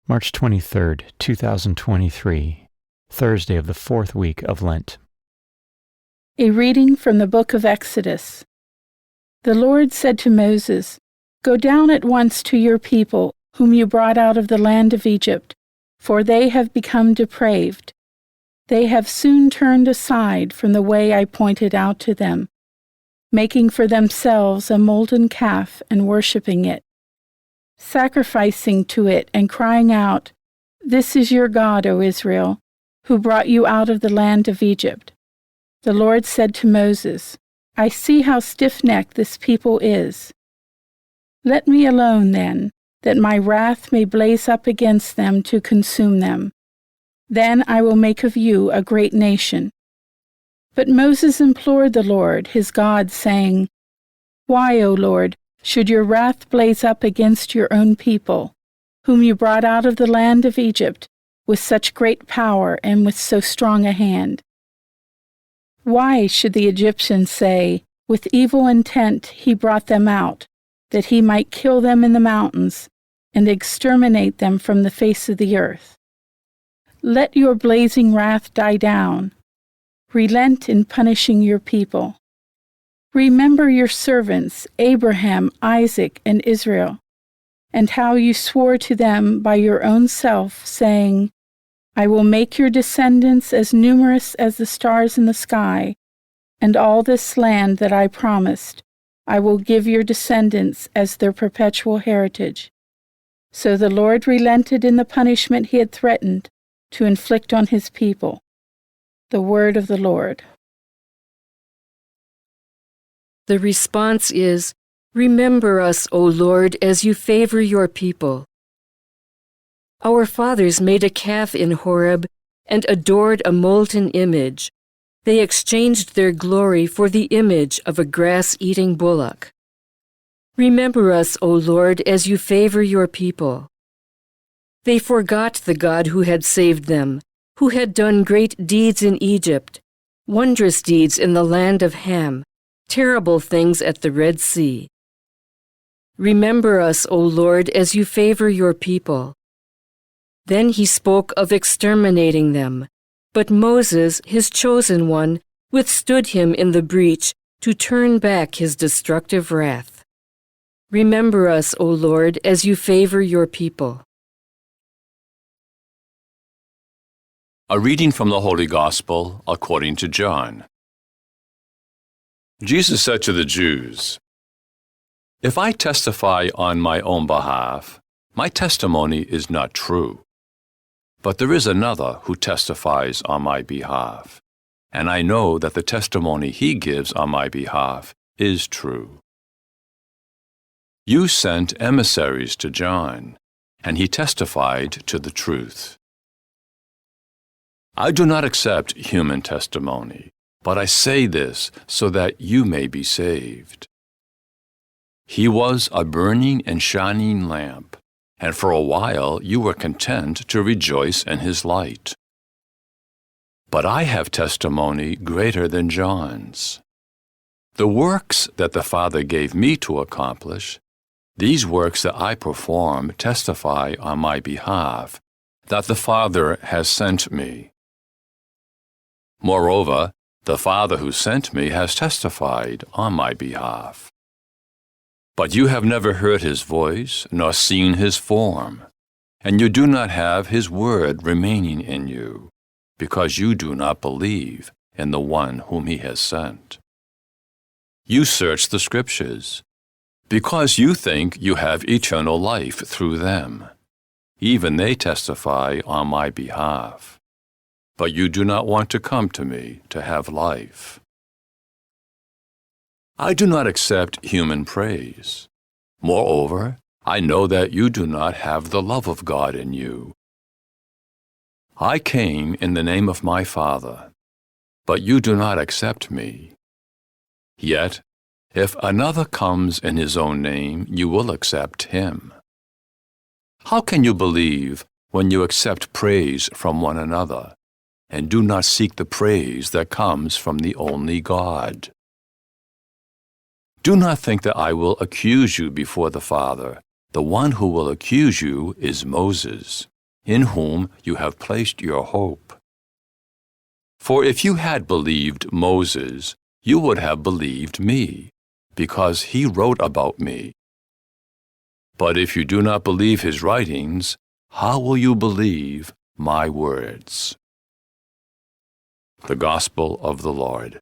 March 23rd, 2023, Thursday of the fourth week of Lent. A reading from the book of Exodus. The Lord said to Moses, "Go down at once to your people, whom you brought out of the land of Egypt, for they have become depraved. They have soon turned aside from the way I pointed out to them, making for themselves a molten calf and worshipping it, sacrificing to it and crying out, 'This is your God, O Israel, who brought you out of the land of Egypt.' The Lord said to Moses, 'I see how stiff-necked this people is. Let me alone, then, that my wrath may blaze up against them to consume them. Then I will make of you a great nation.' But Moses implored the Lord, his God, saying, 'Why, O Lord, should your wrath blaze up against your own people, whom you brought out of the land of Egypt with such great power and with so strong a hand? Why should the Egyptians say, with evil intent he brought them out, that he might kill them in the mountains and exterminate them from the face of the earth? Let your blazing wrath die down. Relent in punishing your people. Remember your servants, Abraham, Isaac, and Israel, and how you swore to them by your own self, saying, 'I will make your descendants as numerous as the stars in the sky, and all this land that I promised, I will give your descendants as their perpetual heritage.' So the Lord relented in the punishment he had threatened to inflict on his people." The word of the Lord. The response is, "Remember us, O Lord, as you favor your people." Our fathers made a calf in Horeb and adored a molten image. They exchanged their glory for the image of a grass-eating bullock. Remember us, O Lord, as you favor your people. They forgot the God who had saved them, who had done great deeds in Egypt, wondrous deeds in the land of Ham, terrible things at the Red Sea. Remember us, O Lord, as you favor your people. Then he spoke of exterminating them, but Moses, his chosen one, withstood him in the breach to turn back his destructive wrath. Remember us, O Lord, as you favor your people. A reading from the Holy Gospel according to John. Jesus said to the Jews, "If I testify on my own behalf, my testimony is not true. But there is another who testifies on my behalf, and I know that the testimony he gives on my behalf is true. You sent emissaries to John, and he testified to the truth. I do not accept human testimony, but I say this so that you may be saved. He was a burning and shining lamp, and for a while you were content to rejoice in his light. But I have testimony greater than John's. The works that the Father gave me to accomplish, these works that I perform testify on my behalf, that the Father has sent me. Moreover, the Father who sent me has testified on my behalf. But you have never heard his voice, nor seen his form, and you do not have his word remaining in you, because you do not believe in the one whom he has sent. You search the Scriptures, because you think you have eternal life through them. Even they testify on my behalf. But you do not want to come to me to have life. I do not accept human praise. Moreover, I know that you do not have the love of God in you. I came in the name of my Father, but you do not accept me. Yet, if another comes in his own name, you will accept him. How can you believe when you accept praise from one another, and do not seek the praise that comes from the only God? Do not think that I will accuse you before the Father. The one who will accuse you is Moses, in whom you have placed your hope. For if you had believed Moses, you would have believed me, because he wrote about me. But if you do not believe his writings, how will you believe my words? The Gospel of the Lord.